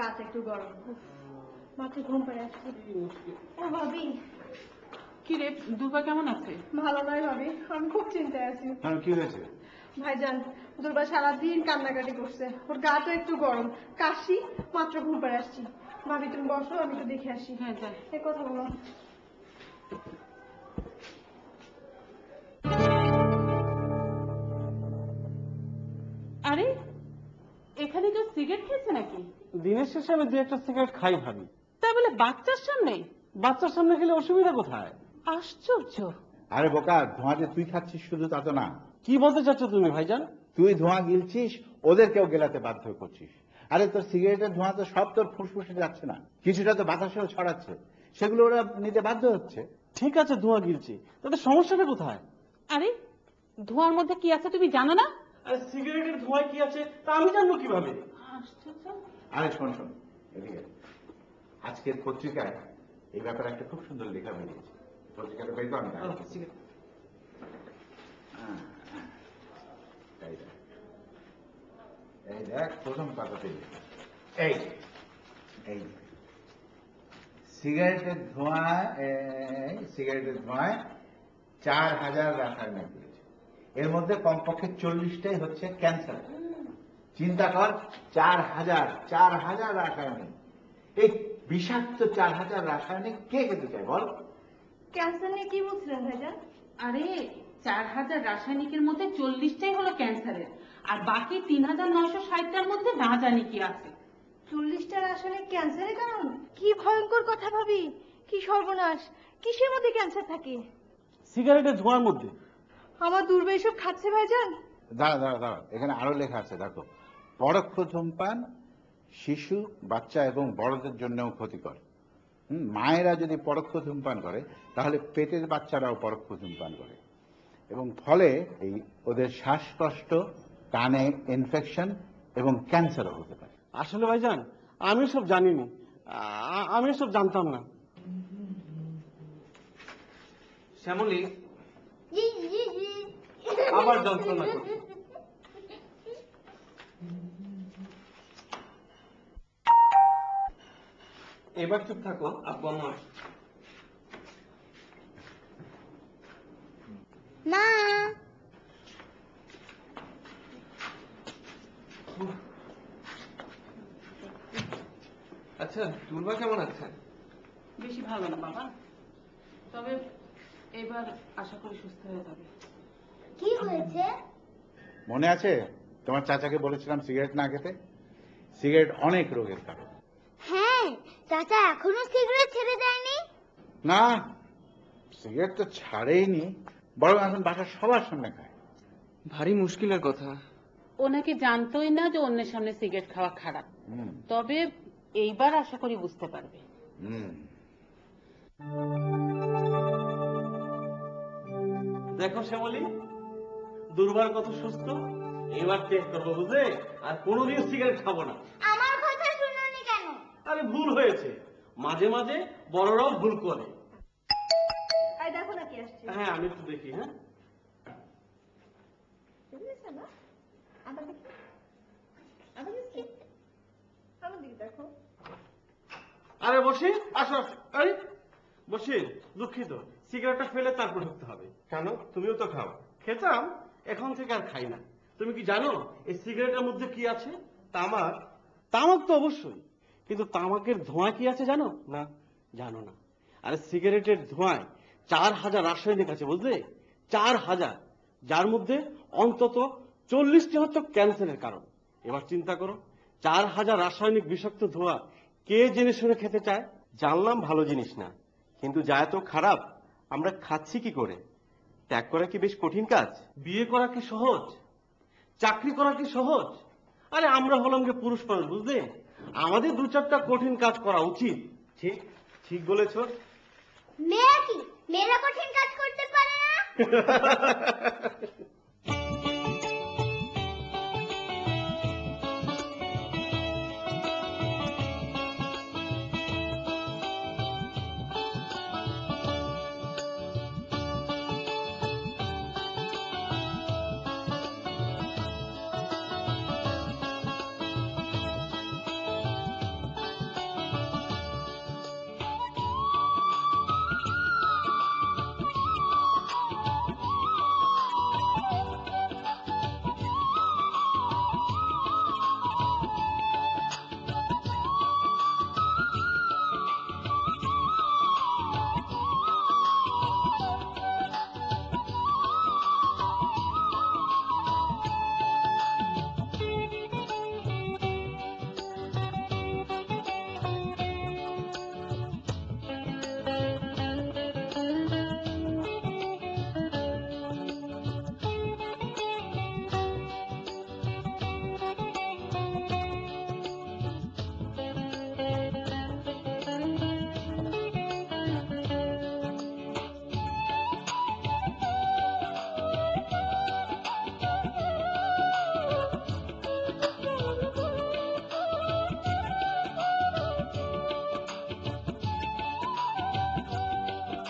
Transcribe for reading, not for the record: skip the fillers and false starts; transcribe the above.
গাছ একটু গরম, মাত্র ঘুম পাড়ে আসছি। ও ভাবি, কি রে দুর্বা কেমন আছে? ভালো নয় ভাবি, আমি খুব চিন্তায় আছি। কি হয়েছে? ভাইজান, দুর্বা সারাদিন কান্নাকাটি করছে, ওর গা তো একটু গরম, কাশি, মাত্র ঘুম পাড়ে আসছি। ভাবি তুমি বসো, আমি একটু দেখে আসি। হ্যাঁ যাই। এই কথা বলো। আরে এখানে কেউ সিগারেট খেয়েছে নাকি? দিনের শেষে আমি 2-1টা সিগারেট খাই ভাবি। তা বলে বাচ্চার সামনে? বাচ্চার সামনে খেলে অসুবিধা কোথায়? আশ্চর্য। আরে বোকা, ধোঁয়া যে তুই খাচ্ছিস শুধু তা তো না। কি বলতে চাচ্ছ তুমি ভাইজান? তুই ধোঁয়া গিলছিস, ওদেরকেও গেলাতে বাধ্য করছিস। আরে তোর সিগারেটের ধোঁয়া তো সব তোর ফুসফুসে যাচ্ছে না, কিছুটা তো বাতাসেও ছড়াচ্ছে, সেগুলো ওরা নিতে বাধ্য হচ্ছে। ঠিক আছে ধোঁয়া গিলছি, তাতে সমস্যাটা কোথায়? আরে ধোঁয়ার মধ্যে কি আছে তুমি জানো না? আরে সিগারেটের ধোঁয়ায় কি আছে তা আমি জানবো কিভাবে? আশ্চর্য। আরে শোন শোন, এদিকে আজকের পত্রিকায় এই ব্যাপারে একটা খুব সুন্দর লেখা বেরিয়েছে। পত্রিকাটা বের কর না। এই দেখ প্রথম পাতাতে এই এই সিগারেটের ধোঁয়ায় 4000 রাসায়নিক রয়েছে। এর মধ্যে কমপক্ষে 40টাই হচ্ছে ক্যান্সার। চিন্তা কর, 4000 রাসায়নিক। এই বিষাক্ত 4000 রাসায়নিক কে খেতে চায় বল? ক্যান্সার নিয়ে কি বলছিলেন ভাইজান? আরে 4000 রাসায়নিকের মধ্যে 40টাই হলো ক্যান্সারের, আর বাকি 3960টার মধ্যে না জানি কি আছে। 40টা রাসায়নিক ক্যান্সারের কারণ? কি ভয়ঙ্কর কথা ভাবি, কি সর্বনাশ! কিসের মধ্যে ক্যান্সার থাকে? সিগারেটের ধোঁয়ার মধ্যে। আমার দুর্বা এসব খাচ্ছে ভাইজান? দাঁড়া, এখানে আরো লেখা আছে দেখো। পরোক্ষ ধূমপান শিশু, বাচ্চা এবং বড়দের জন্যও ক্ষতিকর। মায়েরা যদি পরোক্ষ ধূমপান করে তাহলে পেটের বাচ্চারাও পরোক্ষ ধূমপান করে, এবং ফলে এই ওদের শ্বাসকষ্ট, কানে ইনফেকশন এবং ক্যান্সারও হতে পারে। আসলে ভাইজান আমি সব জানিনি, আমি সব জানতাম না। শ্যামলী আবার যন্ত্রণা করছে। এবার চুপ থাকো, আব্বু আম্মা। মা, আচ্ছা দুর্বা কেমন আছে? বেশি ভালো না বাবা, তবে এবার আশা করি সুস্থ হয়ে যাবে। কি হয়েছে? মনে আছে তোমার চাচাকে বলেছিলাম সিগারেট না খেতে? সিগারেট অনেক রোগের কারণ। হ্যাঁ, চাচা এখনো সিগারেট ছেড়ে দেয়নি? না, সিগারেট তো ছাড়েইনি, বরং এখন বাসার সবার সামনে খায়। ভারী মুশকিলের কথা। ও নাকি জানতোই না যে অন্যের সামনে সিগারেট খাওয়া খারাপ, তবে এইবার আশা করি বুঝতে পারবে। দেখো শ্যামলী, দুর্বার কত সুস্থ। এবার টেস্ট করবো বুঝলে, আর কোনোদিন সিগারেট খাবো না। আমার কথা শুনোনি কেন? আরে ভুল হয়েছে, মাঝে মাঝে বড়রাও ভুল করে। এই দেখো না কি আসছে। হ্যাঁ আমি একটু দেখি। হ্যাঁ আমার দিকে দেখো। আরে বসে আসো আসো। আরে বসে, দুঃখিত, সিগারেটটা ফেলে তারপর ঢুকতে হবে। কেন, তুমিও তো খাও? খেতাম, এখন থেকে আর খাই না। তুমি কি জানো এই সিগারেটের মধ্যে কি আছে? তামাক। তামাক তো অবশ্যই, কিন্তু তামাকের ধোঁয়া কি আছে জানো? না, জানো না। আরে সিগারেটের ধোঁয়ায় 4000 রাসায়নিক আছে বুঝলে, 4000, যার মধ্যে অন্তত 40টি হচ্ছে ক্যান্সারের কারণ। এবার চিন্তা করো, 4000 রাসায়নিক বিষাক্ত ধোঁয়া কে জেনে শুনে খেতে চায়? জানলাম ভালো জিনিস না, কিন্তু যা এত খারাপ আমরা খাচ্ছি কি করে? ত্যাগ করা কি বেশ কঠিন কাজ? বিয়ে করা কি সহজ? চাকরি করা কি সহজ? আরে আমরা হলাম যে পুরুষ মানুষ বুঝলে, আমাদের 2-4টা কঠিন কাজ করা উচিত। ঠিক ঠিক বলেছ। মেয়েরা কি, মেয়েরা কঠিন কাজ করতে পারে না?